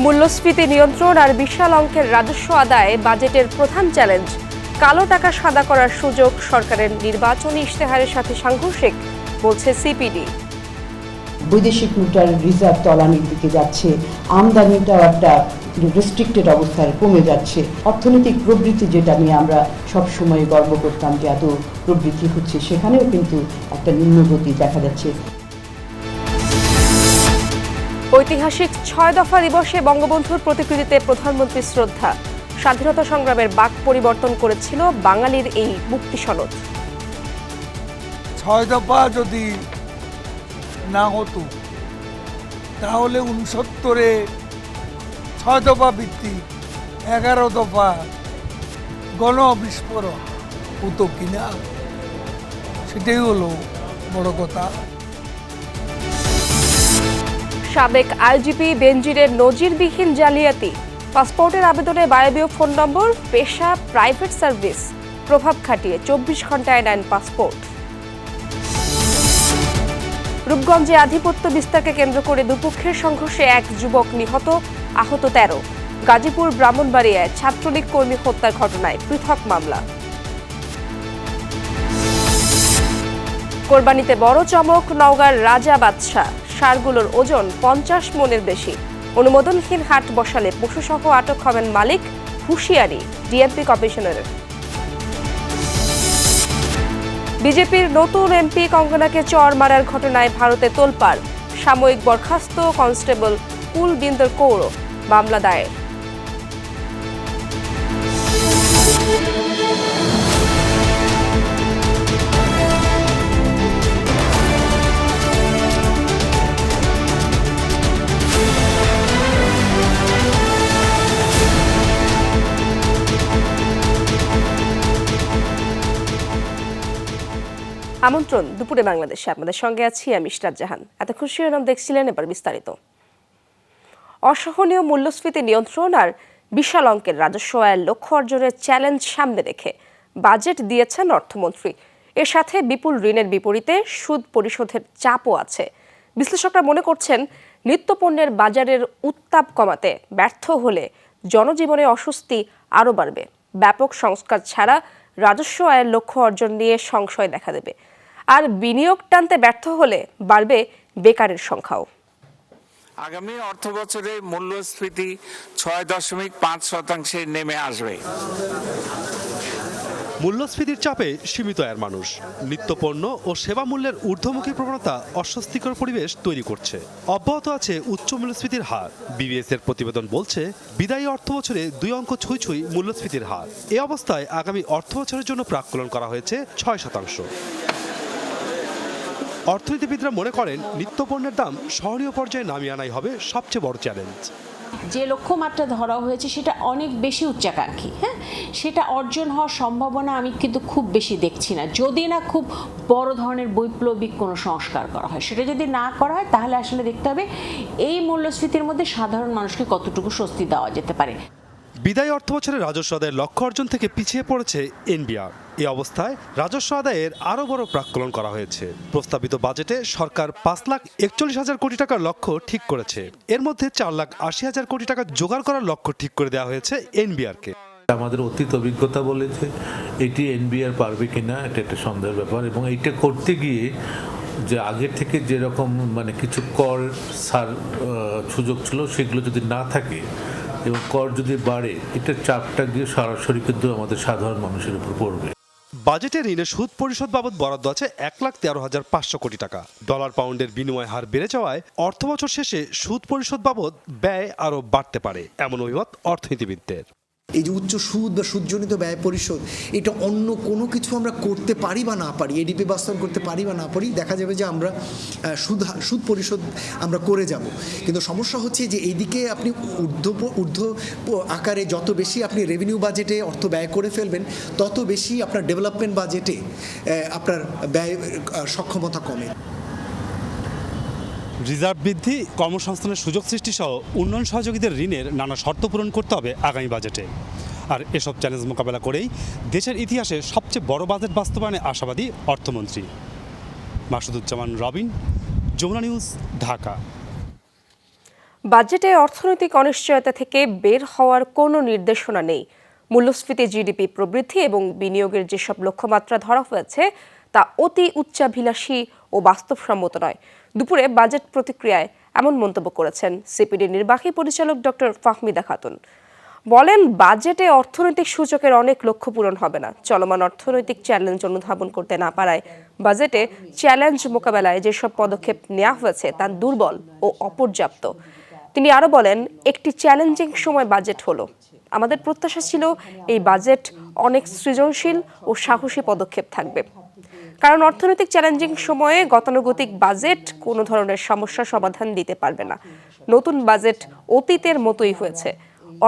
মূল্যস্ফীতি নিয়ন্ত্রণ আর বিশাল অঙ্কের রাজস্ব আদায় বাজেটের প্রধান চ্যালেঞ্জ। কালো টাকা সাদা করার সুযোগ সরকারের নির্বাচনী ইশতেহারের সাথে সাংঘর্ষিক, বলছে সিপিডি। বৈদেশিক মুদ্রার রিজার্ভ তলানির দিকে যাচ্ছে, আমদানিটাও একটা রেস্ট্রিক্টেড অবস্থায় কমে যাচ্ছে। অর্থনৈতিক প্রবৃদ্ধি, যেটা নিয়ে আমরা সবসময় গর্ব করতাম যে এত প্রবৃদ্ধি হচ্ছে, সেখানেও কিন্তু একটা নিম্নগতি দেখা যাচ্ছে। ঐতিহাসিক ৬ দফা দিবসে বঙ্গবন্ধুর প্রতিকৃতিতে প্রধানমন্ত্রীর শ্রদ্ধা। স্বাধীনতা সংগ্রামের বাক পরিবর্তন করেছিল বাঙালির এই মুক্তি সনদ। ৬ দফা যদি না হতো তাহলে ৬৯-এ ৬ দফা ভিত্তিক ১১ দফা গণ বিস্ফোরণ হতো কিনা, সেটাই হলো বড় কথা। সাবেক আইজিপি বেনজিরের নজিরবিহীন জালিয়াতি। পাসপোর্টের আবেদনে বায়বীয় ফোন নম্বর, পেশা প্রাইভেট সার্ভিস, প্রভাব খাটিয়ে ২৪ ঘন্টায় নেন পাসপোর্ট। রূপগঞ্জে আধিপত্য বিস্তারকে কেন্দ্র করে দুপক্ষের সংঘর্ষে এক যুবক নিহত, আহত ১৩। গাজীপুর ব্রাহ্মণবাড়িয়ায় ছাত্রলীগ কর্মী হত্যার ঘটনায় পৃথক মামলা। কোরবানিতে বড় চমক, নওগাঁর রাজা বাদশাহ ষাঁড়গুলোর ওজন ৫০ মনের বেশি। অনুমোদনহীন হাট বসালে পশুসহ আটক হবেন মালিক, হুঁশিয়ারি ডিএমপি কমিশনারের। বিজেপির নতুন এমপি কঙ্গনাকে চড় মারার ঘটনায় ভারতে তোলপাড়। সাময়িক বরখাস্ত কনস্টেবল কুলবিন্দর কৌর, মামলা দায়ের। আমন্ত্রণ দুপুরে বাংলাদেশে, আপনাদের সঙ্গে আছি আমি ইশরাত জাহান। এতক্ষণ শিরোনাম দেখছিলেন, এবার বিস্তারিত। অসহনীয় মূল্যস্ফীতি নিয়ন্ত্রণ আর বিশাল অঙ্কের রাজস্ব আয়ের লক্ষ্য অর্জনের চ্যালেঞ্জ সামনে রেখে বাজেট দিয়েছেন অর্থমন্ত্রী। এর সাথে বিপুল ঋণের বিপরীতে সুদ পরিশোধের চাপও আছে। বিশ্লেষকরা মনে করছেন, নিত্যপণ্যের বাজারের উত্তাপ কমাতে ব্যর্থ হলে জনজীবনে অস্বস্তি আরও বাড়বে। ব্যাপক সংস্কার ছাড়া রাজস্ব আয়ের লক্ষ্য অর্জন নিয়ে সংশয় দেখা দেবে, আর বিনিয়োগ টানতে ব্যর্থ হলে বাড়বে বেকারের সংখ্যাও। আগামী অর্থবছরে মূল্যস্ফীতি ৬.৫% নেমে আসবে। মূল্যস্ফীতির চাপে সীমিত আয়ের মানুষ নিত্যপণ্য ও সেবা মূল্যের ঊর্ধ্বমুখী প্রবণতা অস্বস্তিকর পরিবেশ তৈরি করছে। অব্যাহত আছে উচ্চ মূল্যস্ফীতির হার। বিবিএস এর প্রতিবেদন বলছে, বিদায়ী অর্থবছরে ২ অঙ্ক ছুঁই মূল্যস্ফীতির হার। এ অবস্থায় আগামী অর্থবছরের জন্য প্রাক্কলন করা হয়েছে ৬%। অর্থনীতিবিদরা মনে করেন, নিত্যপণ্যের দাম সহনীয় পর্যায়ে নামিয়ে আনাই হবে সবচেয়ে বড় চ্যালেঞ্জ। যে লক্ষ্যমাত্রা ধরা হয়েছে সেটা অনেক বেশি উচ্চাকাঙ্ক্ষী। সেটা অর্জন হওয়ার সম্ভাবনা আমি কিন্তু খুব বেশি দেখছি না, যদি না খুব বড় ধরনের বৈপ্লবিক কোনো সংস্কার করা হয়। সেটা যদি না করা হয় তাহলে আসলে দেখতে হবে এই মূল্যস্ফীতির মধ্যে সাধারণ মানুষকে কতটুকু স্বস্তি দেওয়া যেতে পারে। বিদায়ী অর্থবছরের রাজস্ব আদায়ের লক্ষ্য অর্জন থেকে পিছিয়ে পড়েছে এনবিআর। এই অবস্থায় রাজস্ব আদায়ের আরও বড় প্রাক্কলন করা হয়েছে। প্রস্তাবিত বাজেটে সরকার ৫,৪১,০০০ কোটি টাকার লক্ষ্য ঠিক করেছে। এর মধ্যে ৪,৮০,০০০ কোটি টাকা জোগাড় করার লক্ষ্য ঠিক করে দেওয়া হয়েছে এনবিআরকে। আমাদের অতীত অভিজ্ঞতা বলে যে এটি এনবিআর পারবে কিনা, এটা একটা সন্দেহের ব্যাপার। এবং এইটা করতে গিয়ে যে আগের থেকে যেরকম কিছু কর ছাড় সুযোগ ছিল, সেগুলো যদি না থাকে এবং কর যদি বাড়ে, এটার চাপটা গিয়ে সরাসরি কিন্তু আমাদের সাধারণ মানুষের উপর পড়বে। বাজেটে ঋণের সুদ পরিশোধ বাবদ বরাদ্দ আছে ১,১৩,৫০০ কোটি টাকা। ডলার পাউন্ডের বিনিময় হার বেড়ে যাওয়ায় অর্থবছর শেষে সুদ পরিশোধ বাবদ ব্যয় আরও বাড়তে পারে, এমন অভিমত অর্থনীতিবিদদের। এই যে উচ্চ সুদ বা সুদজনিত ব্যয় পরিশোধ, এটা অন্য কোনো কিছু আমরা করতে পারি বা না পারি, এডিপি বাস্তবায়ন করতে পারি বা না পারি, দেখা যাবে যে আমরা সুদ পরিশোধ আমরা করে যাব। কিন্তু সমস্যা হচ্ছে যে এইদিকে আপনি ঊর্ধ্ব আকারে যত বেশি আপনি রেভিনিউ বাজেটে অর্থ ব্যয় করে ফেলবেন, তত বেশি আপনার ডেভেলপমেন্ট বাজেটে আপনার ব্যয় সক্ষমতা কমে। রিজার্ভ বৃদ্ধি, কর্মসংস্থানের সুযোগ সৃষ্টি সহ উন্নয়ন সহযোগীদের ঋণের নানা শর্ত পূরণ করতে হবে আগামী বাজেটে। আর এসব চ্যালেঞ্জ মোকাবেলা করেই দেশের ইতিহাসে সবচেয়ে বড় বাজেট বাস্তবায়নে আশাবাদী অর্থমন্ত্রী। মাসুদুজ্জামান রবিন, যমুনা নিউজ, ঢাকা। বাজেটে অর্থনৈতিক অনিশ্চয়তা থেকে বের হওয়ার কোনো নির্দেশনা নেই। মূল্যস্ফীতি, জিডিপি প্রবৃদ্ধি এবং বিনিয়োগের যেসব লক্ষ্যমাত্রা ধরা হয়েছে তা অতি উচ্চাভিলাষী ও বাস্তবসম্মত নয়। দুপুরে বাজেট প্রতিক্রিয়ায় এমন মন্তব্য করেছেন সিপিডি নির্বাহী পরিচালক ডক্টর ফাহমিদা খাতুন। বলেন, বাজেটে অর্থনৈতিক সূচকের অনেক লক্ষ্য পূরণ হবে না। চলমান অর্থনৈতিক চ্যালেঞ্জ অনুধাবন করতে না পারায় বাজেটে চ্যালেঞ্জ মোকাবেলায় যেসব পদক্ষেপ নেওয়া হয়েছে তা দুর্বল ও অপর্যাপ্ত। তিনি আরো বলেন, একটি চ্যালেঞ্জিং সময় বাজেট হলো। আমাদের প্রত্যাশা ছিল এই বাজেট অনেক সৃজনশীল ও সাহসী পদক্ষেপ থাকবে, কারণ অর্থনৈতিক চ্যালেঞ্জিং সময়ে গতানুগতিক বাজেট কোনো ধরনের সমস্যার সমাধান দিতে পারবে না। নতুন বাজেট অতীতের মতোই হয়েছে।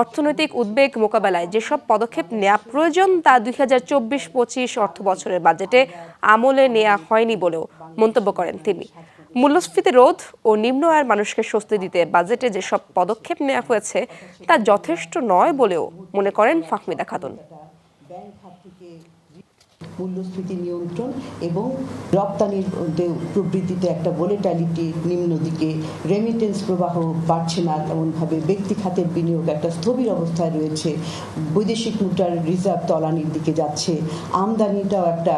অর্থনৈতিক উদ্বেগ মোকাবেলায় যেসব পদক্ষেপ নেওয়া প্রয়োজন তা 2024-25 অর্থ বছরের বাজেটে আমলে নেওয়া হয়নি বলেও মন্তব্য করেন তিনি। মূল্যস্ফীতি রোধ ও নিম্ন আয়ের মানুষকে স্বস্তি দিতে বাজেটে যেসব পদক্ষেপ নেওয়া হয়েছে তা যথেষ্ট নয় বলেও মনে করেন ফাহমিদা খাতুন। মূল্যস্ফীতি নিয়ন্ত্রণ এবং রপ্তানির প্রবৃদ্ধিতে একটা ভোলেটালিটি নিম্ন দিকে, রেমিটেন্স প্রবাহ বাড়ছে না তেমনভাবে, ব্যক্তি খাতের বিনিয়োগ একটা স্থবির অবস্থায় রয়েছে, বৈদেশিক মুদ্রার রিজার্ভ তলানির দিকে যাচ্ছে, আমদানিটাও একটা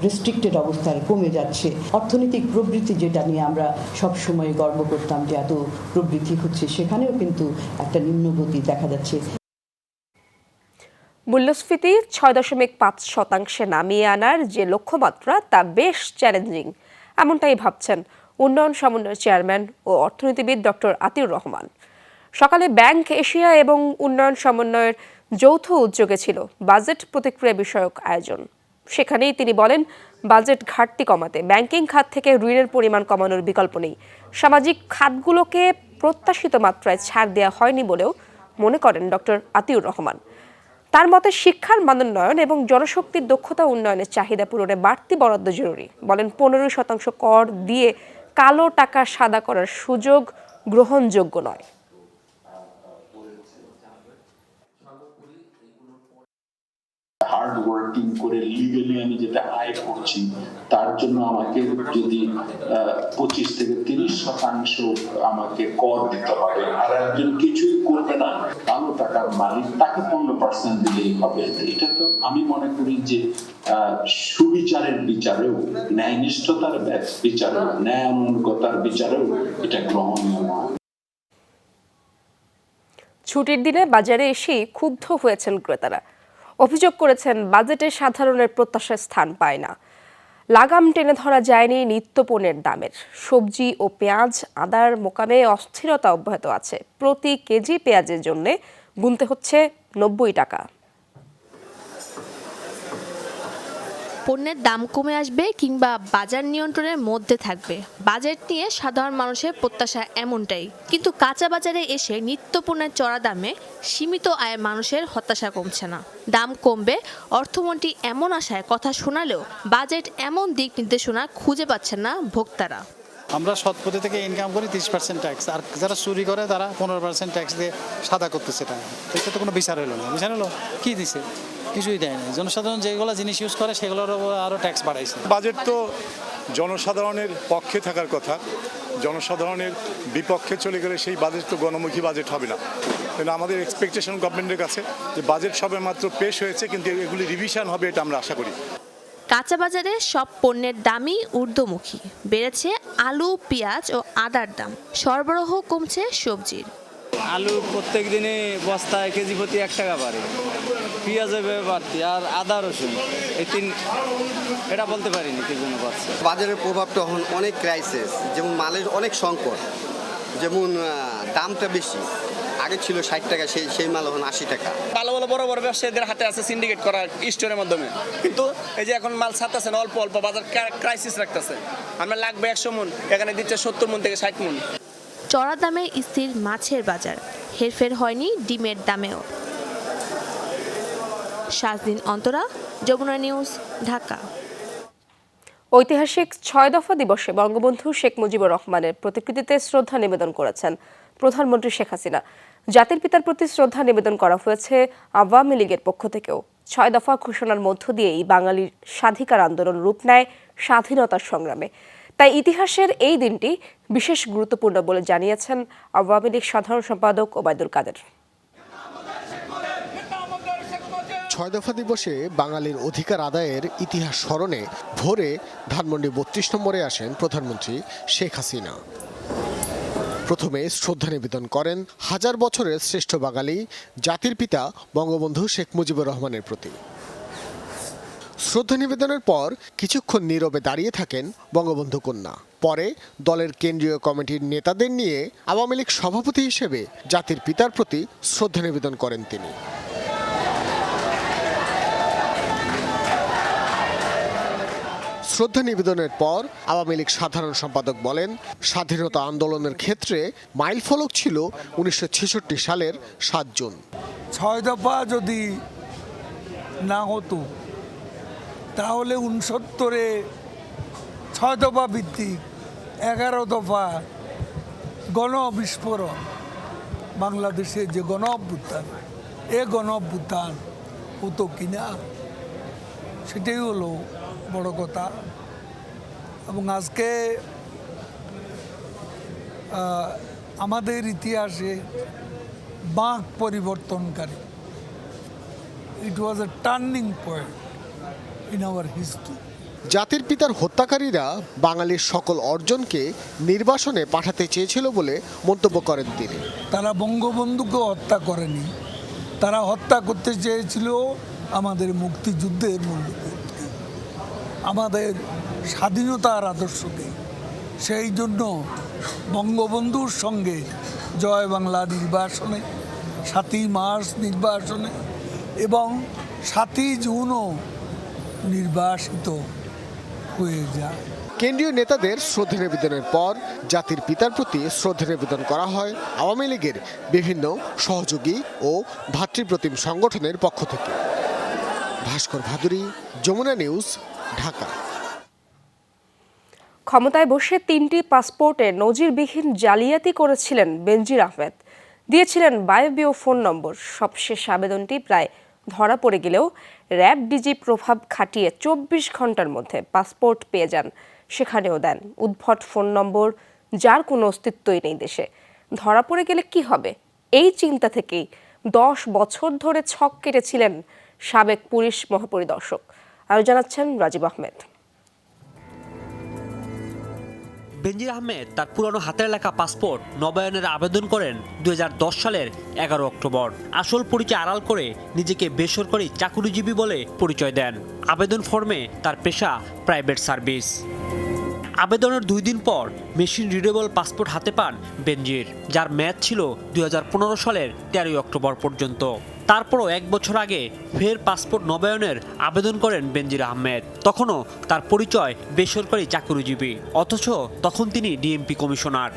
রেস্ট্রিক্টেড অবস্থায় কমে যাচ্ছে। অর্থনৈতিক প্রবৃদ্ধি যেটা নিয়ে আমরা সবসময় গর্ব করতাম যে এত প্রবৃদ্ধি হচ্ছে, সেখানেও কিন্তু একটা নিম্নগতি দেখা যাচ্ছে। মূল্যস্ফীতি 6.5% নামিয়ে আনার যে লক্ষ্যমাত্রা তা বেশ চ্যালেঞ্জিং, এমনটাই ভাবছেন উন্নয়ন সমন্বয়ের চেয়ারম্যান ও অর্থনীতিবিদ ডক্টর আতিউর রহমান। সকালে ব্যাংক এশিয়া এবং উন্নয়ন সমন্বয়ের যৌথ উদ্যোগে ছিল বাজেট প্রতিক্রিয়া বিষয়ক আয়োজন। সেখানেই তিনি বলেন, বাজেট ঘাটতি কমাতে ব্যাংকিং খাত থেকে ঋণের পরিমাণ কমানোর বিকল্প নেই। সামাজিক খাতগুলোকে প্রত্যাশিত মাত্রায় ছাড় দেওয়া হয়নি বলেও মনে করেন ডক্টর আতিউর রহমান। তার মতে শিক্ষার মানোন্নয়ন এবং জনশক্তির দক্ষতা উন্নয়নের চাহিদা পূরণে বাড়তি বরাদ্দ জরুরি। বলেন, 15% কর দিয়ে কালো টাকা সাদা করার সুযোগ গ্রহণযোগ্য নয়। হার্ড ওয়ার্কিং করে লিগালি আমি যেটা আয় করছি তার জন্য আমাকে যদি 25 থেকে 30% আমাকে কর দিতে হবে, আর একজন কিছুই করবে না, কালো টাকার মালিক, তাকে 15% দিলেই হবে। এটা তো আমি মনে করি যে সুবিচারের বিচারেও, ন্যায়নিষ্ঠতার বিচারেও, ন্যায়ানুগতার বিচারেও এটা গ্রহণীয় নয়। ছুটির দিনে বাজারে এসেই ক্ষুব্ধ হয়েছেন ক্রেতারা। অভিযোগ করেছেন, বাজেটে সাধারণের প্রত্যাশার স্থান পায় না। লাগাম টেনে ধরা যায়নি নিত্যপণ্যের দামের। সবজি ও পেঁয়াজ, আদার মোকামে অস্থিরতা অব্যাহত আছে। প্রতি কেজি পেঁয়াজের জন্য গুনতে হচ্ছে 90 টাকা। পণ্যের দাম কমে আসবে কিংবা বাজার নিয়ন্ত্রণের মধ্যে থাকবে, বাজেট নিয়ে সাধারণ মানুষের প্রত্যাশা এমনটাই। কিন্তু কাঁচা বাজারে এসে নিত্যপণ্যের চড়া দামে সীমিত আয়ের মানুষের হতাশা কমছে না। দাম কমবে অর্থমন্ত্রী এমন আশায় কথা শোনালেও বাজেট এমন দিক নির্দেশনা খুঁজে পাচ্ছেন না ভোক্তারা। আমরা সৎ পথে থেকে ইনকাম করি 30% ট্যাক্স, আর যারা চুরি করে তারা 15% ট্যাক্স দিয়ে সাদা করতেছে টাকা। এটা তো কোনো বিচার হলো না। বিচার হলো কি দিছে? কিছুই দেয় না। জনসাধারণ যেগুলো জিনিস ইউজ করে সেগুলোর উপর আরও ট্যাক্স বাড়াইছে। বাজেট তো জনসাধারণের পক্ষে থাকার কথা, জনসাধারণের বিপক্ষে চলে গেলে সেই বাজেট তো গণমুখী বাজেট হবে না। কিন্তু আমাদের এক্সপেকটেশন গভর্নমেন্টের কাছে যে বাজেট সবে মাত্র পেশ হয়েছে, কিন্তু এগুলি রিভিশন হবে এটা আমরা আশা করি। কাঁচা বাজারে সব পণ্যের দামই ঊর্ধ্বমুখী। বেড়েছে আলু, পেঁয়াজ ও আদার দাম। সরবরাহ কমছে সবজির। আলু প্রত্যেক দিনে বস্তায় কেজি প্রতি 1 টাকা বাড়ে, পেঁয়াজের বাড়তি, আর আদা রসুন এই এটা বলতে পারিনি কি জন্য বাড়ছে। বাজারের প্রভাবটা এখন অনেক ক্রাইসিস, যেমন মালের অনেক সংকট, যেমন দামটা বেশি। আগে ছিল 60 টাকা, সেই মাল এখন 80 টাকা। ভালো ভালো বড় বড় ব্যবসায়ীদের হাতে আছে সিন্ডিকেট করা স্টোরের মাধ্যমে, কিন্তু এই যে এখন মাল ছাড়তেছে না, অল্প অল্প বাজার ক্রাইসিস রাখতেছে। আমরা লাগবে 100 মন, এখানে দিচ্ছে 70 মন থেকে 60 মন। চড়া দামে স্থির মাছের বাজার, হেরফের হয়নি ডিমের দামেও। শাহদিন অন্তরা, যমুনা নিউজ, ঢাকা। ঐতিহাসিক 6 দফা দিবসে বঙ্গবন্ধু শেখ মুজিবুর রহমানের প্রতিকৃতিতে শ্রদ্ধা নিবেদন করেছেন প্রধানমন্ত্রী শেখ হাসিনা। জাতির পিতার প্রতি শ্রদ্ধা নিবেদন করা হয়েছে আওয়ামী লীগের পক্ষ থেকেও। 6 দফা ঘোষণার মধ্য দিয়েই বাঙালির স্বাধিকার আন্দোলন রূপ নেয় স্বাধীনতার সংগ্রামে। তাই ইতিহাসের এই দিনটি বিশেষ গুরুত্বপূর্ণ বলে জানিয়েছেন আওয়ামী লীগ সাধারণ সম্পাদক ওবায়দুল কাদের। ৬ দফা দিবসে বাঙালির অধিকার আদায়ের ইতিহাস স্মরণে ভোরে ধানমন্ডি ৩২ নম্বরে আসেন প্রধানমন্ত্রী শেখ হাসিনা। প্রথমে শ্রদ্ধা নিবেদন করেন হাজার বছরের শ্রেষ্ঠ বাঙালি জাতির পিতা বঙ্গবন্ধু শেখ মুজিবুর রহমানের প্রতি। শ্রদ্ধা নিবেদনের পর কিছুক্ষণ নীরবে দাঁড়িয়ে থাকেন বঙ্গবন্ধু কন্যা। পরে দলের কেন্দ্রীয় কমিটির নেতাদের নিয়ে আওয়ামী লীগ সভাপতি হিসেবে জাতির পিতার প্রতি শ্রদ্ধা নিবেদন করেন তিনি। শ্রদ্ধা নিবেদনের পর আওয়ামী লীগ সাধারণ সম্পাদক বলেন, স্বাধীনতা আন্দোলনের ক্ষেত্রে মাইলফলক ছিল 1966 সালের ৭ জুন। ৬ দফা যদি না হতো তাহলে 69-এ ৬ দফা ভিত্তিক 11 দফা গণবিস্ফোরণ, বাংলাদেশে যে গণ অভ্যুত্থান, এ গণ অভ্যুত্থান হতো কিনা সেটাই হলো বড় কথা। এবং আজকে আমাদের ইতিহাসে বাঁক পরিবর্তনকারী, it was a turning point in our history. জাতির পিতার হত্যাকারীরা বাঙালির সকল অর্জনকে নির্বাসনে পাঠাতে চেয়েছিল বলে মন্তব্য করেন তিনি। তারা বঙ্গবন্ধুকে হত্যা করেনি, তারা হত্যা করতে চেয়েছিল আমাদের মুক্তিযুদ্ধের মূল্যবোধকে, আমাদের স্বাধীনতার আদর্শকে। সেই জন্য বঙ্গবন্ধুর সঙ্গে জয় বাংলা নির্বাসনে, ৭ই মার্চ নির্বাসনে এবং ৭ই জুনও নির্বাসিত হয়ে যায়। কেন্দ্রীয় নেতাদের শ্রদ্ধা নিবেদনের পর জাতির পিতার প্রতি শ্রদ্ধা নিবেদন করা হয় আওয়ামী লীগের বিভিন্ন সহযোগী ও ভাতৃপ্রতিম সংগঠনের পক্ষ থেকে। ভাস্কর ভাদুরী, যমুনা নিউজ, ঢাকা। ক্ষমতায় বসে 3টি পাসপোর্টে নজিরবিহীন জালিয়াতি করেছিলেন বেনজির আহমেদ, দিয়েছিলেন বায়বীয় ফোন নম্বর। সবশেষ আবেদনটি প্রায় ধরা পড়ে গেলেও র্যাব ডিজি প্রভাব খাটিয়ে 24 ঘন্টার মধ্যে পাসপোর্ট পেয়ে যান। সেখানেও দেন উদ্ভট ফোন নম্বর, যার কোনো অস্তিত্বই নেই দেশে। ধরা পড়ে গেলে কি হবে, এই চিন্তা থেকেই 10 বছর ধরে ছক কেটেছিলেন সাবেক পুলিশ মহাপরিদর্শক। আরও জানাচ্ছেন রাজীব আহমেদ। বেনজির আহমেদ তার পুরনো হাতের লেখা পাসপোর্ট নবায়নের আবেদন করেন 2010 সালের 11 অক্টোবর। আসল পরিচয় আড়াল করে নিজেকে বেসরকারি চাকুরিজীবী বলে পরিচয় দেন। আবেদন ফর্মে তার পেশা প্রাইভেট সার্ভিস। আবেদনের 2 দিন পর মেশিন রিডেবল পাসপোর্ট হাতে পান বেনজির, যার মেয়াদ ছিল 2015 সালের 13 অক্টোবর পর্যন্ত। তারপরও 1 বছর আগে ফের পাসপোর্ট নবায়নের আবেদন করেন বেনজির আহমেদ। তখনও তার পরিচয় বেসরকারি চাকুরিজীবী, অথচ তখন তিনি ডিএমপি কমিশনার।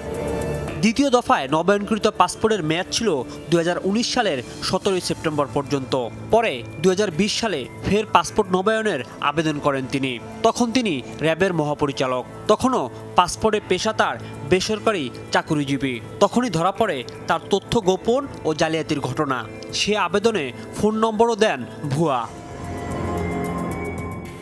দ্বিতীয় দফায় নবায়নকৃত পাসপোর্টের মেয়াদ ছিল 2019 সালের 17 সেপ্টেম্বর পর্যন্ত। পরে 2020 সালে ফের পাসপোর্ট নবায়নের আবেদন করেন তিনি। তখন তিনি র্যাবের মহাপরিচালক, তখনও পাসপোর্টে পেশা তার বেসরকারি চাকুরিজীবী। তখনই ধরা পড়ে তার তথ্য গোপন ও জালিয়াতির ঘটনা। সে আবেদনে ফোন নম্বরও দেন ভুয়া।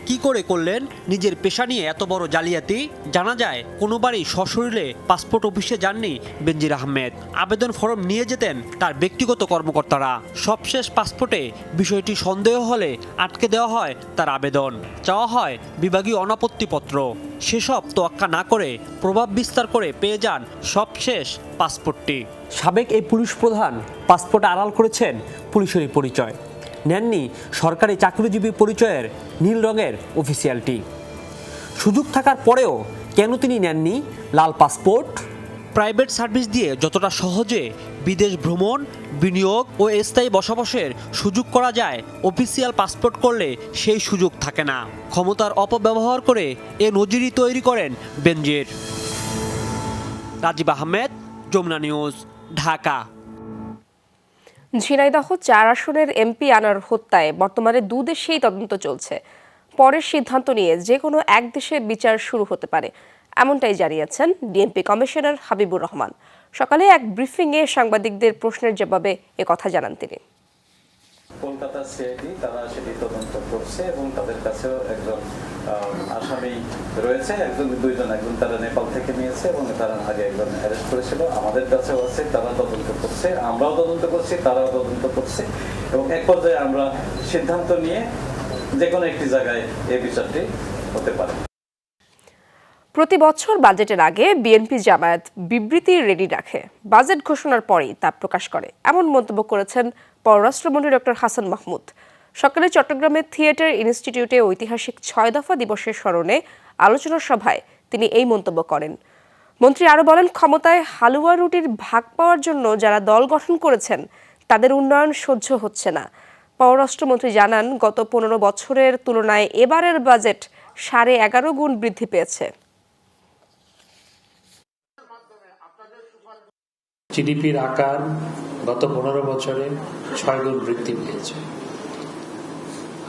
কি করে করলেন নিজের পেশা নিয়ে এত বড় জালিয়াতি? জানা যায় কোনোবারই সশরীরে পাসপোর্ট অফিসে যাননি বেনজির আহমেদ। আবেদন ফর্ম নিয়ে যেতেন তার ব্যক্তিগত কর্মকর্তারা। সবশেষ পাসপোর্টে বিষয়টি সন্দেহ হলে আটকে দেওয়া হয় তার আবেদন, চাওয়া হয় বিভাগীয় অনাপত্তিপত্র। সেসব তোয়াক্কা না করে প্রভাব বিস্তার করে পেয়ে যান সবশেষ পাসপোর্টটি। সাবেক এই পুলিশ প্রধান পাসপোর্টে আড়াল করেছেন পুলিশেরই পরিচয়, নেননি সরকারি চাকরিজীবী পরিচয়ের নীল রঙের অফিসিয়ালটি। সুযোগ থাকার পরেও কেন তিনি নেননি লাল পাসপোর্ট? প্রাইভেট সার্ভিস দিয়ে যতটা সহজে বিদেশ ভ্রমণ, বিনিয়োগ ও স্থায়ী বসবাসের সুযোগ করা যায়, অফিসিয়াল পাসপোর্ট করলে সেই সুযোগ থাকে না। ক্ষমতার অপব্যবহার করে এ নজিরই তৈরি করেন বেনজির। রাজীব আহমেদ, যমুনা নিউজ, ঢাকা। ঝিনাইদহ 4 আসনের এমপি আনার হত্যায় বর্তমানে 2 দেশেই তদন্ত চলছে। পরের সিদ্ধান্ত নিয়ে যে কোনো এক দেশে বিচার শুরু হতে পারে, এমনটাই জানিয়েছেন ডিএমপি কমিশনার হাবিবুর রহমান। সকালে এক ব্রিফিংয়ে সাংবাদিকদের প্রশ্নের জবাবে একথা জানান তিনি। কলকাতা সিআইডি তারা সেটি তদন্ত করছে এবং তাদের কাছেও একজন আসামি রয়েছে, দুইজন, একজন তারা নেপাল থেকে নিয়েছে এবং তারা আগে একজন অ্যারেস্ট করেছিল, আমাদের কাছেও আছে, তারা তদন্ত করছে, আমরাও তদন্ত করছি, তারাও তদন্ত করছে এবং এক পর্যায়ে আমরা সিদ্ধান্ত নিয়ে যে কোনো একটি জায়গায় এই বিচারটি হতে পারে। প্রতি বছর বাজেটের আগে বিএনপি জামায়াত বিবৃতি রেডি রাখে, বাজেট ঘোষণার পরেই তা প্রকাশ করে, এমন মন্তব্য করেছেন পররাষ্ট্রমন্ত্রী ডক্টর হাসান মাহমুদ। সকালে চট্টগ্রামের থিয়েটার ইনস্টিটিউটে ঐতিহাসিক 6 দফা দিবসের স্মরণে আলোচনা সভায় তিনি এই মন্তব্য করেন। মন্ত্রী আরও বলেন, ক্ষমতায় হালুয়া রুটির ভাগ পাওয়ার জন্য যারা দল গঠন করেছেন তাদের উন্নয়ন সহ্য হচ্ছে না। পররাষ্ট্রমন্ত্রী জানান, গত 15 বছরের তুলনায় এবারের বাজেট 11.5 গুণ বৃদ্ধি পেয়েছে। জিডিপির আকার গত 15 বছরে 6 গুণ বৃদ্ধি পেয়েছে।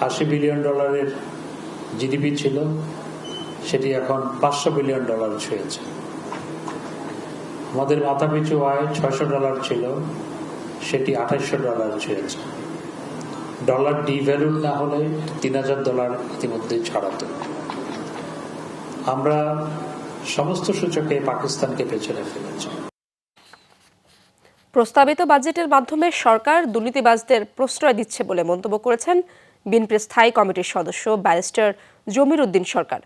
$80 বিলিয়ন জিডিপি ছিল, সেটি এখন $500 বিলিয়ন ছুঁয়েছে। আমাদের মাথাপিছু আয় $600 ছিল, সেটি $2800 ছুঁয়েছে। ডলার ডিভ্যালুড না হলে $3000 ইতিমধ্যে ছাড়াতো। আমরা সমস্ত সূচকে পাকিস্তানকে পেছনে ফেলেছি। প্রস্তাবিত বাজেটের মাধ্যমে সরকার দুর্নীতিবাজদের প্রশ্রয় দিচ্ছে বলে মন্তব্য করেছেন বিএনপির স্থায়ী কমিটির সদস্য ব্যারিস্টার জমির উদ্দিন সরকার।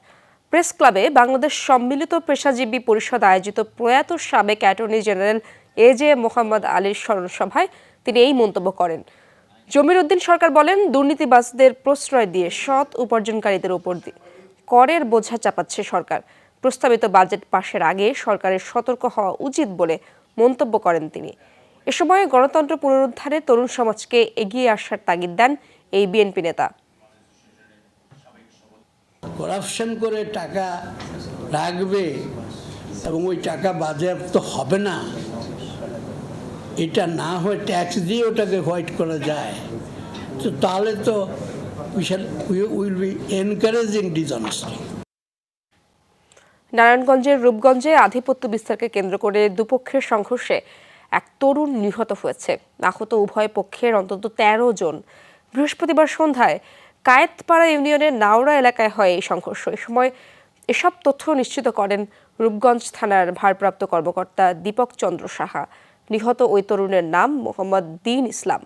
প্রেস ক্লাবে বাংলাদেশ সম্মিলিত পেশাজীবী পরিষদ আয়োজিত প্রয়াত সাবেক অ্যাটর্নি জেনারেল এজে মোহাম্মদ আলীর স্মরণ সভায় তিনি এই মন্তব্য করেন। জমির উদ্দিন সরকার বলেন, দুর্নীতিবাজদের প্রশ্রয় দিয়ে সৎ উপার্জনকারীদের উপর করের বোঝা চাপাচ্ছে সরকার। প্রস্তাবিত বাজেট পাশের আগে সরকারের সতর্ক হওয়া উচিত বলে মন্তব্য করেন তিনি। এ সময় গণতন্ত্র পুনরুদ্ধারে তরুণ সমাজকে এগিয়ে আসার তাগিদ দেন এই বিএনপি নেতা। করাপশন করে টাকা রাখবে এবং ওই টাকা বাজেয়াপ্ত হবে না, এটা না হয়ে ট্যাক্স দিয়ে ওটাকে হোয়াইট করা যায়, তো তাহলে তো উইল বি এনকারেজিং ডিসঅনেস্টি। নারায়ণগঞ্জের রূপগঞ্জে আধিপত্য বিস্তারকে কেন্দ্র করে দুপক্ষের সংঘর্ষে এক তরুণ নিহত হয়েছে। আহত উভয় পক্ষের অন্তত 13 জন। বৃহস্পতিবার সন্ধ্যায় কায়েতপাড়া ইউনিয়নের নাওড়া এলাকায় হয় এই সংঘর্ষ। এ সময় এসব তথ্য নিশ্চিত করেন রূপগঞ্জ থানার ভারপ্রাপ্ত কর্মকর্তা দীপক চন্দ্র সাহা। নিহত ওই তরুণের নাম মোহাম্মদ দ্বীন ইসলাম।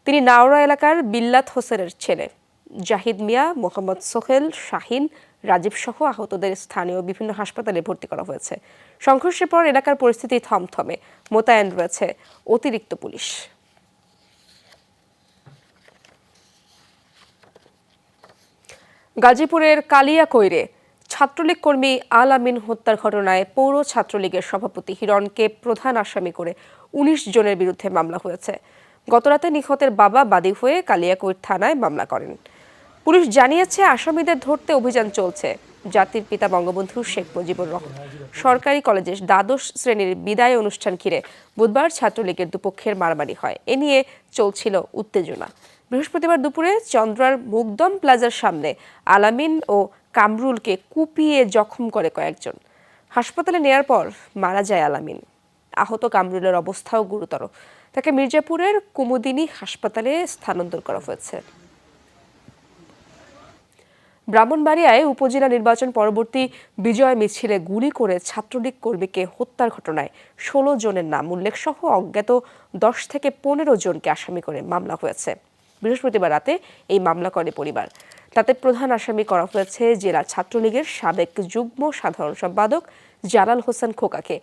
তিনি নাওড়া এলাকার বিল্লাত হোসেনের ছেলে। জাহিদ মিয়া, মোহাম্মদ সোহেল, শাহিন, রাজীব সহ আহতদের স্থানীয় বিভিন্ন হাসপাতালে ভর্তি করা হয়েছে। সংঘর্ষের পর এলাকার পরিস্থিতি থমথমে, মোতায়েন রয়েছে অতিরিক্ত পুলিশ। গাজীপুরের কালিয়াকৈরে ছাত্রলীগ কর্মী আল আমিন হত্যার ঘটনায় পৌর ছাত্রলীগের সভাপতি হিরণকে প্রধান আসামি করে 19 জনের বিরুদ্ধে মামলা হয়েছে। গতরাতে নিহতের বাবা বাদী হয়ে কালিয়াকৈর থানায় মামলা করেন। পুলিশ জানিয়েছে, আসামিদের ধরতে অভিযান চলছে। জাতির পিতা বঙ্গবন্ধু শেখ মুজিবুর রহমান সরকারি কলেজের দ্বাদশ শ্রেণীর বিদায় অনুষ্ঠান ঘিরে বুধবার ছাত্রলীগের দুপক্ষের মারামারি হয়। এ নিয়ে চলছিল উত্তেজনা। বৃহস্পতিবার দুপুরে চন্দ্রার মুকদম প্লাজার সামনে আলামিন ও কামরুলকে কুপিয়ে জখম করে কয়েকজন। হাসপাতালে নেয়ার পর মারা যায় আলামিন। আহত কামরুলের অবস্থাও গুরুতর। তাকে মির্জাপুরের কুমুদিনী হাসপাতালে স্থানান্তর করা হয়েছে। ব্রাহ্মণবাড়িয়ায় উপজেলা নির্বাচন পরবর্তী বিজয় মিছিলে গুলি করে ছাত্রলীগ কর্মীকে হত্যার ঘটনায় 16 জনের নাম উল্লেখ সহ অজ্ঞাত 10 থেকে 15 জনকে আসামি করে মামলা হয়েছে। বৃহস্পতিবার রাতে এই মামলা করে পরিবার। তাতে প্রধান আসামি করা হয়েছে জেলা ছাত্রলীগের সাবেক যুগ্ম সাধারণ সম্পাদক জালাল হোসেন খোকাকে।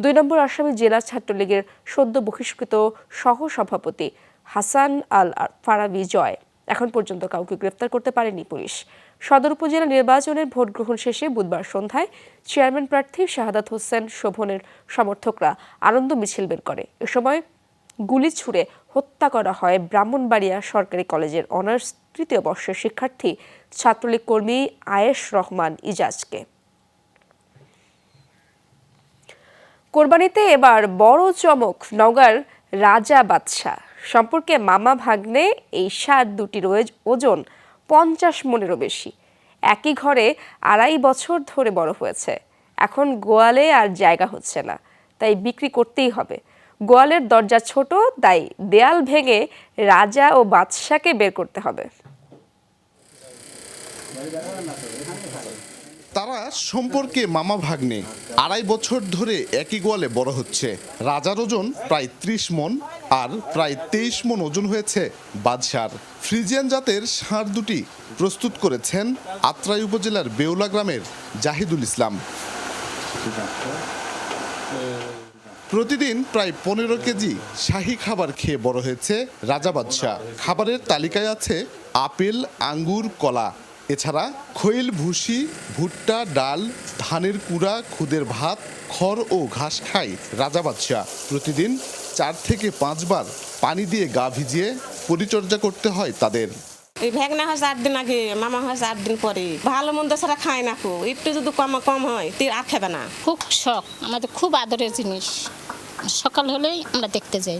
2 নম্বর আসামি জেলা ছাত্রলীগের সদ্য বহিষ্কৃত সহ সভাপতি হাসান আল ফারাবি জয়। এখন পর্যন্ত কাউকে গ্রেফতার করতে পারেনি পুলিশ। সদর উপজেলা নির্বাচনের ভোট গ্রহণ শেষে বুধবার সন্ধ্যায় চেয়ারম্যান প্রার্থী শাহাদাত হোসেন শোভনের সমর্থকরা আনন্দ মিছিল বের করে। এ সময় গুলি ছুড়ে হত্যা করা হয় ব্রাহ্মণবাড়িয়া সরকারি কলেজের অনার্স 3য় বর্ষের শিক্ষার্থী ছাত্রলীগ কর্মী আয়েশ রহমান ইজাজকে। কোরবানিতে এবার বড় চমক নওগাঁর রাজা বাদশাহ সম্পর্কে মামা ভাগ্নে এই ষাঁড় দুটির ওজন 50 মনেরও বেশি। একই ঘরে 2.5 বছর ধরে বড় হয়েছে। এখন গোয়ালে আর জায়গা হচ্ছে না, তাই বিক্রি করতেই হবে। গোয়ালের দরজা ছোট, তাই দেয়াল ভেঙে রাজা ও বাদশাকে বের করতে হবে। তারা সম্পর্কে মামা ভাগ্নে, 2.5 বছর ধরে একই গোয়ালে বড় হচ্ছে। রাজার ওজন প্রায় 30 মণ আর প্রায় 23 মণ ওজন হয়েছে বাদশার। ফ্রিজিয়ান জাতের ষাঁড় দুটি প্রস্তুত করেছেন আত্রাই উপজেলার বেউলা গ্রামের জাহিদুল ইসলাম। প্রতিদিন প্রায় 15 কেজি শাহী খাবার খেয়ে বড় হয়েছে রাজা বাদশা। খাবারের তালিকায় আছে আপেল, আঙ্গুর, কলা, এছাড়া খৈল, ভুসি, ভুট্টা, ডাল, ধানের কুড়া, খুদের ভাত, খড় ও ঘাস খায় রাজা বাদশা। প্রতিদিন 4 থেকে 5 বার পানি দিয়ে গা ভিজিয়ে পরিচর্যা করতে হয় তাদের। এই ভ্যাগনা হয় 4 দিন আগে, মামা হয় 4 দিন পরে। ভালো মন্দ ছাড়া খায় না, একটু যদি কম হয় তুই আর খাবে না। খুব শখ, আমাদের খুব আদরের জিনিস। সকাল হলেই আমরা দেখতে যাই,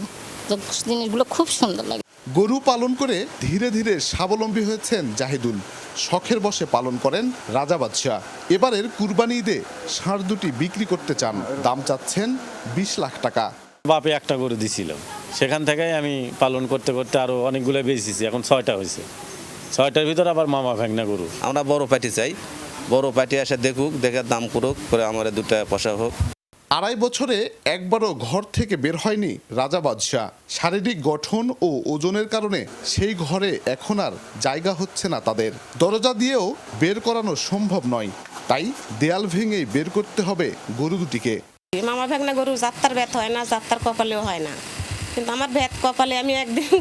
জিনিসগুলো খুব সুন্দর লাগে। গরু পালন করে ধীরে ধীরে স্বাবলম্বী হয়েছেন জাহিদুল। শখের বশে পালন করেন রাজা বাদশা। এবারের কুরবানি ঈদে ষাঁড় দুটি বিক্রি করতে চান, দাম চাচ্ছেন 20 লাখ টাকা। বাপে একটা গরু দিছিল, সেখান থেকে আমি পালন করতে করতে আরো অনেকগুলো বেচেছি, এখন 6টা হয়েছে। 6টার ভিতরে আবার মামা ভাগনা গরু। আমরা বড় পাটি চাই, বড় পাটি এসে দেখুক, দেখে দাম করুক, করে আমার 2টা পয়সা হোক। 2.5 বছরে একবারও ঘর থেকে বের হয়নি রাজা বাদশা। শারীরিক গঠন ও ওজনের কারণে সেই ঘরে এখন আর জায়গা হচ্ছে না তাদের। দরজা দিয়েও বের করানো সম্ভব নয়, তাই দেয়াল ভেঙেই বের করতে হবে গরু দুটিকে। মামা ভাগনা গরু যাত্রার ব্যথ হয় না, যাত্রার কপালেও হয় না, কিন্তু আমার ভেত কপালে আমি একদিন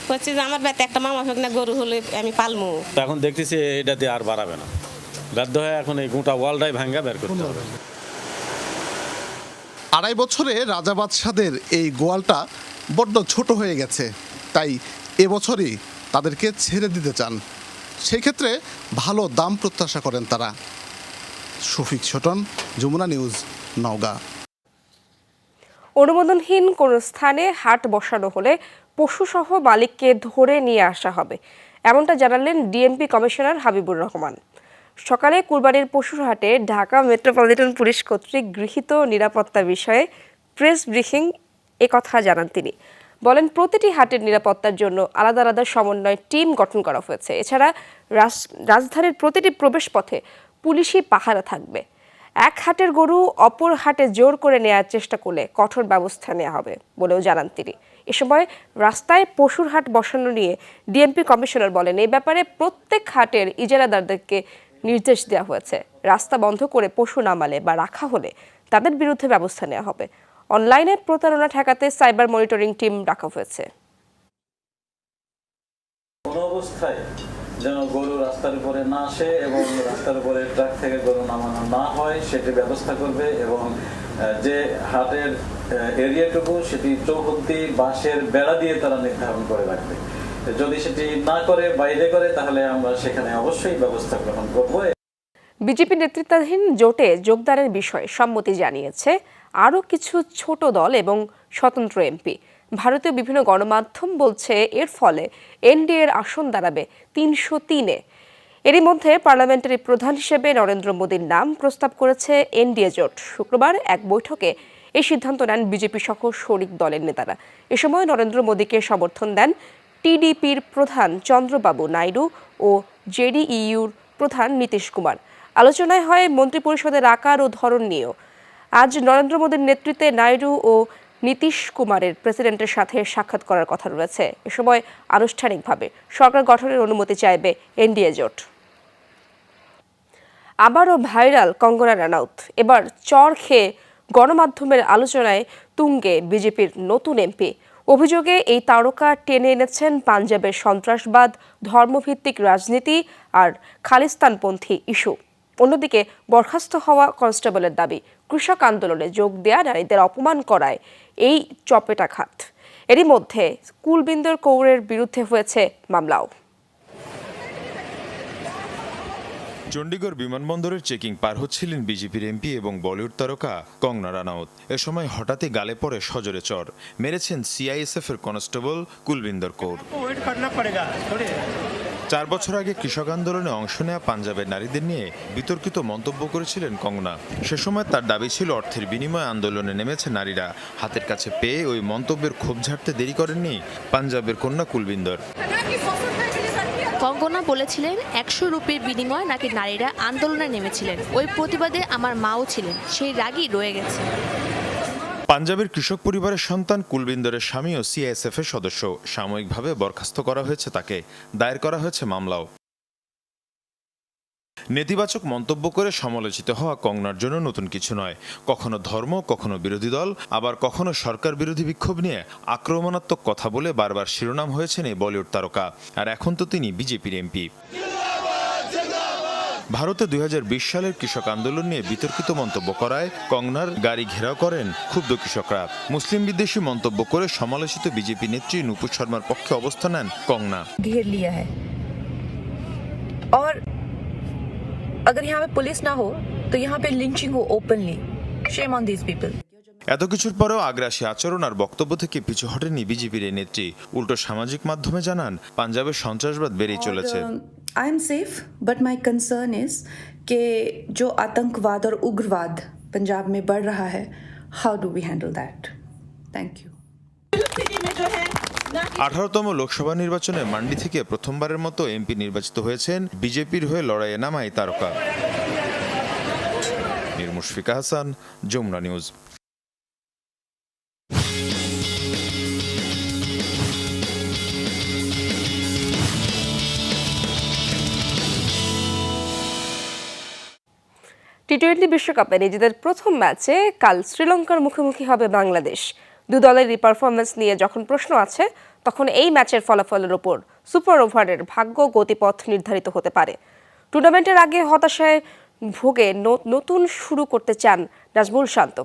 বলছি যে আমার ভেতে একটা মামা ভাগনা গরু হলে আমি পালমু। এখন দেখতেছি এটাতে আর বাড়াবে না, বাধ্য হয়ে এখন এই গোটা ওয়ালটাই ভাঙ্গা বের করতে হবে। 2.5 বছরে রাজা বাদশাদের এই গোয়ালটা বড্ড ছোট হয়ে গেছে, তাই এবছরই তাদেরকে ছেড়ে দিতে চান। সেই ক্ষেত্রে ভালো দাম প্রত্যাশা করেন তারা। শফিক ছোটন, যমুনা নিউজ, নওগাঁ। অনুমোদনহীন কোনো স্থানে হাট বসানো হলে পশুসহ মালিককে ধরে নিয়ে আসা হবে, এমনটা জানালেন ডিএমপি কমিশনার হাবিবুর রহমান। সকালে কুরবানির পশুর হাটে ঢাকা মেট্রোপলিটন পুলিশ কর্তৃক গৃহীত নিরাপত্তা বিষয়ে প্রেস ব্রিফিং একথা জানান তিনি। বলেন, প্রতিটি হাটের নিরাপত্তার জন্য আলাদা আলাদা সমন্বয় টিম গঠন করা হয়েছে। এছাড়া রাজধানীর প্রতিটি প্রবেশপথে পুলিশি পাহারা থাকবে। এক হাটের গরু অপর হাটে জোর করে নেওয়ার চেষ্টা করলে কঠোর ব্যবস্থা নেওয়া হবে বলেও জানান তিনি। এ সময় রাস্তায় পশুর হাট বসানো নিয়ে ডিএমপি কমিশনার বলেন, এই ব্যাপারে প্রত্যেক হাটের ইজারাদারদেরকে নির্দেশ দেওয়া হয়েছে। রাস্তা বন্ধ করে পশু নামালে বা রাখা হলে তাদের বিরুদ্ধে ব্যবস্থা নেওয়া হবে। অনলাইনে প্রতারণা ঠেকাতে সাইবার মনিটরিং টিম রাখা হয়েছে। কোনো অবস্থায় যেন গরু রাস্তার উপরে না আসে এবং রাস্তার উপরে ট্রাক থেকে গরু নামানো না হয় সেটি ব্যবস্থা করবে, এবং যে হাটের এরিয়াটুকু সেটি চৌহদ্দি বাঁশের বেড়া দিয়ে তারা নির্ধারণ করে রাখবে। যদি সেটি না করে, বাইরে করে, তাহলে আমরা সেখানে অবশ্যই ব্যবস্থা গ্রহণ করব। বিজেপি নেতৃত্বাধীন জোটে যোগদানের বিষয়ে সম্মতি জানিয়েছে আরও কিছু ছোট দল এবং স্বতন্ত্র এমপি। ভারতীয় বিভিন্ন গণমাধ্যম বলছে এর ফলে এনডিএর আসন দাঁড়াবে 303-এ। এরই মধ্যে পার্লামেন্টারি প্রধান হিসেবে নরেন্দ্র মোদীর নাম প্রস্তাব করেছে এনডিএ জোট। শুক্রবার এক বৈঠকে এই সিদ্ধান্ত নেন বিজেপি সহ শরিক দলের নেতারা। এ সময় নরেন্দ্র মোদীকে সমর্থন দেন টিডিপির প্রধান চন্দ্রবাবু নাইডু ও জেডিইউর প্রধান নীতিশ কুমার। আলোচনায় হয় মন্ত্রিপরিষদের আকার ও ধরন নিয়েও। আজ নরেন্দ্র মোদীর নেতৃত্বে নাইডু ও নীতিশ কুমারের প্রেসিডেন্টের সাথে সাক্ষাৎ করার কথা রয়েছে। এ সময় আনুষ্ঠানিকভাবে সরকার গঠনের অনুমতি চাইবে এনডিএ জোট। আবারও ভাইরাল কঙ্গনা রানাউত। এবার চর খেয়ে গণমাধ্যমের আলোচনায় তুঙ্গে বিজেপির নতুন এমপি। অভিযোগে এই তারকা টেনে এনেছেন পাঞ্জাবের সন্ত্রাসবাদ, ধর্মভিত্তিক রাজনীতি আর খালিস্তানপন্থী ইস্যু। অন্যদিকে বরখাস্ত হওয়া কনস্টেবলের দাবি, কৃষক আন্দোলনে যোগ দেয়া নারীদের অপমান করায় এই চপেটাঘাত। এরই মধ্যে কুলবিন্দর কৌরের বিরুদ্ধে হয়েছে মামলাও। চণ্ডীগড় বিমানবন্দরের চেকিং পার হচ্ছিলেন বিজেপির এমপি এবং বলিউড তারকা কঙ্গনা রানাউত। এ সময় হঠাৎই গালে পড়ে সজোরে চর মেরেছেন সিআইএসএফ এর কনস্টেবল কুলবিন্দর কৌর। 4 বছর আগে কৃষক আন্দোলনে অংশ নেওয়া পাঞ্জাবের নারীদের নিয়ে বিতর্কিত মন্তব্য করেছিলেন কঙ্গনা। সে সময় তার দাবি ছিল অর্থের বিনিময়ে আন্দোলনে নেমেছে নারীরা। হাতের কাছে পেয়ে ওই মন্তব্যের ক্ষোভ ঝাড়তে দেরি করেননি পাঞ্জাবের কন্যা কুলবিন্দর। কঙ্গনা বলেছিলেন 100 রুপির বিনিময়ে নাকি নারীরা আন্দোলনে নেমেছিলেন। ওই প্রতিবাদে আমার মাও ছিলেন, সেই রাগই রয়ে গেছে। পাঞ্জাবের কৃষক পরিবারের সন্তান কুলবিন্দরের স্বামীও সিআইএসএফ এর সদস্য। সাময়িকভাবে বরখাস্ত করা হয়েছে তাকে, দায়ের করা হয়েছে মামলাও। নেতিবাচক মন্তব্য করে সমালোচিত হওয়া কঙ্গনার জন্য নতুন কিছু নয়। কখনো ধর্ম, কখনো বিরোধী দল, আবার কখনো সরকার বিরোধী বিক্ষোভ নিয়ে আক্রমণাত্মক কথা বলে বারবার শিরোনাম হয়েছেন এই বলিউড তারকা। আর এখন তো তিনি বিজেপির এমপি। ভারতে 2020 সালের কৃষক আন্দোলন নিয়ে বিতর্কিত মন্তব্য করায় কঙ্গনার গাড়ি ঘেরাও করেন ক্ষুব্ধ কৃষকরা। মুসলিম বিদ্বেষী মন্তব্য করে সমালোচিত বিজেপি নেত্রী নুপুর শর্মার পক্ষে অবস্থান নেন কঙ্গনা। घेर लिया है और अगर यहाँ पे पुलिस ना हो तो यहाँ पे लिंचिंग हो openly. Shame on these people. এত কিছুর পরেও আগ্রাসী আচরণ আর বক্তব্য থেকে পিছু হটেনি বিজেপির এই নেত্রী। উল্টো সামাজিক মাধ্যমে জানান পাঞ্জাবের সন্ত্রাসবাদ বেড়েই চলেছে। I am safe but my concern is कि जो आतंकवाद और उग्रवाद पंजाब में बढ़ रहा है, how do we handle that? Thank you. 18তম লোকসভা নির্বাচনে মান্ডি থেকে প্রথমবারের মতো এমপি নির্বাচিত হয়েছেন বিজেপির হয়ে লড়াইয়ে নামা এই তারকা। মীর মুশফিকা হাসান, যমুনা নিউজ। টি-20 বিশ্বকাপে নিজেদের প্রথম ম্যাচে কাল শ্রীলঙ্কার মুখোমুখি হবে বাংলাদেশ। দুই দলেরই পারফরম্যান্স নিয়ে যখন প্রশ্ন আছে, তখন এই ম্যাচের ফলাফলের ওপর সুপার ওভারের ভাগ্য গতিপথ নির্ধারিত হতে পারে। টুর্নামেন্টের আগে হতাশায় ভুগে নতুন শুরু করতে চান নাজমুল শান্ত।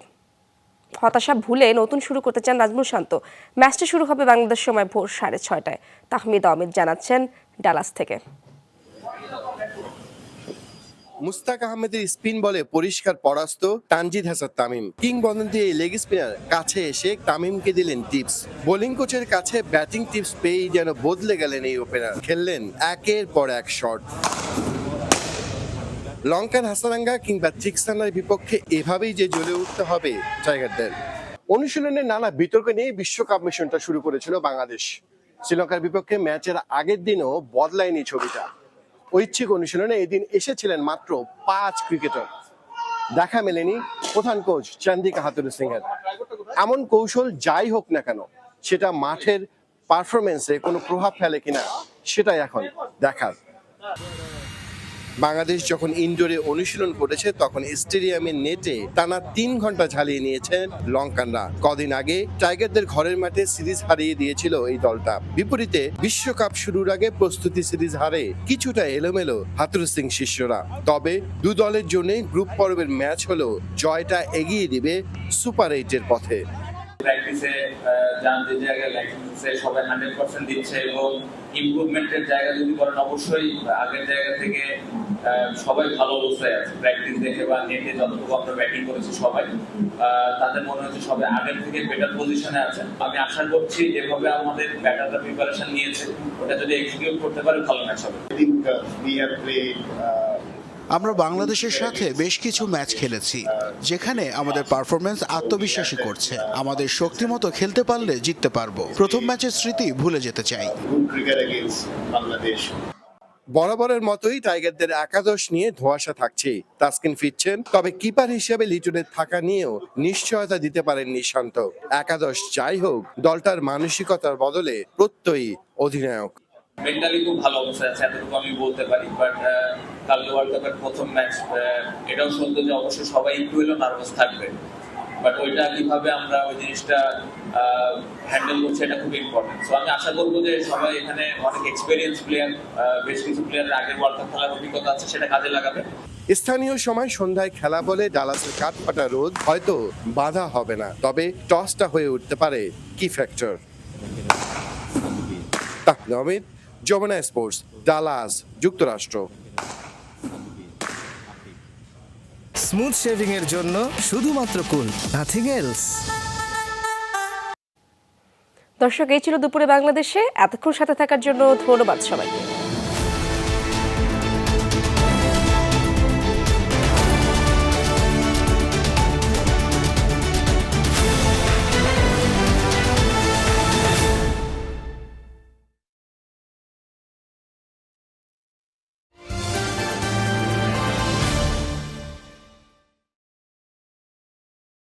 ম্যাচটি শুরু হবে বাংলাদেশ সময় ভোর 6:30টায়। তাহমিদ আহমেদ জানাচ্ছেন ডালাস থেকে। মুস্তাক আহমেদের স্পিন বলে পরিষ্কার পরাস্ত তানজিদ হাসান তামিম। কিংবদন্তি এই লেগ স্পিনার কাছে এসে তামিমকে দিলেন টিপস। বোলিং কোচের কাছে ব্যাটিং টিপস পেয়েই যেন বদলে গেলেন এই ওপেনার। খেললেন একের পর এক শট। লঙ্কান হাসারাঙ্গা কিংবা থিক্সানার বিপক্ষে এভাবেই যে জ্বলে উঠতে হবে টাইগারদের। অনুশীলনের নানা বিতর্ক নিয়ে বিশ্বকাপ মিশনটা শুরু করেছিল বাংলাদেশ। শ্রীলঙ্কার বিপক্ষে ম্যাচের আগের দিনও বদলায়নি ছবিটা। ঐচ্ছিক অনুশীলনে এদিন এসেছিলেন মাত্র 5 ক্রিকেটার। দেখা মেলেনি প্রধান কোচ চন্দ্রিকা হাথুরু সিংহের। এমন কৌশল যাই হোক না কেন, সেটা মাঠের পারফরমেন্সে কোনো প্রভাব ফেলে কিনা সেটাই এখন দেখার। বাংলাদেশ যখন ইনডোরে অনুশীলন করেছে, তখন স্টেডিয়ামের নেটে টানা 3 ঘন্টা ঝালিয়ে নিয়েছেন লঙ্কানরা। কদিন আগে টাইগারদের ঘরের মাঠে সিরিজ হারিয়ে দিয়েছিল এই দলটা। বিপরীতে বিশ্বকাপ শুরুর আগে প্রস্তুতি সিরিজ হারে কিছুটা এলোমেলো হাথুরু সিং শিষ্যরা। তবে দু দলের জন্যই গ্রুপ পর্বের ম্যাচ হলো জয়টা এগিয়ে দিবে সুপার 8-এর পথে। প্র্যাকটিসে জানতে জায়গায় ল্যাকিংসে সবাই 100% দিচ্ছে এবং ইমপ্রুভমেন্টের জায়গা যদি বলেন, অবশ্যই আগের জায়গা থেকে সবাই ভালো অবস্থায় আছে। প্র্যাকটিস দেখে বা নেটে যতটুকু আমরা ব্যাটিং করেছি সবাই, তাদের মনে হচ্ছে সবাই আগের থেকে বেটার পজিশনে আছেন। আমি আশা করছি যেভাবে আমাদের ব্যাটাররা প্রিপারেশন নিয়েছে, ওটা যদি এক্সিকিউট করতে পারে ভালো ম্যাচ হবে। আমরা বাংলাদেশের সাথে বেশ কিছু ম্যাচ খেলেছি, যেখানে আমাদের পারফরমেন্স আত্মবিশ্বাসী করছে। আমাদের শক্তিমতো খেলতে পারলে জিততে পারবো। প্রথম ম্যাচের স্মৃতি ভুলে যেতে চাই। বরাবরের মতোই টাইগারদের একাদশ নিয়ে ধোঁয়াশা থাকছে। তাসকিন ফিরছেন, তবে কিপার হিসেবে লিটনের থাকা নিয়েও নিশ্চয়তা দিতে পারেননি শান্ত। একাদশ যাই হোক, দলটার মানসিকতার বদলে প্রত্যয়ী অধিনায়ক। মেন্টালি খুব ভালো অবস্থায় আছে, এতটুকু আমি বলতে পারি। বাট কালকে ওয়ার্ল্ড কাপের প্রথম ম্যাচ, এটাও সত্য যে অবশ্যই সবাই একটু হলেও নার্ভাস থাকবে। বাট ওইটা কিভাবে আমরা ওই জিনিসটা হ্যান্ডেল করছি, এটা খুব ইম্পর্টেন্ট। সো আমি আশা করবো যে সবাই এখানে অনেক এক্সপেরিয়েন্স প্লেয়ার, বেশ কিছু প্লেয়ারের আগের ওয়ার্ল্ড কাপ খেলার অভিজ্ঞতা আছে, সেটা কাজে লাগাবে। স্থানীয় সময় সন্ধ্যায় খেলা বলে ডালাসের কাঠফাটা রোদ হয়তো বাধা হবে না, তবে টসটা হয়ে উঠতে পারে কি factor. Tahmid, Jamuna sports, Dallas, যুক্তরাষ্ট্র। স্মুথ শেভিং এর জন্য শুধুমাত্র কুল, নাথিং এলস। দর্শক, এই ছিল দুপুরে বাংলাদেশে। এতক্ষণ সাথে থাকার জন্য ধন্যবাদ সবাইকে।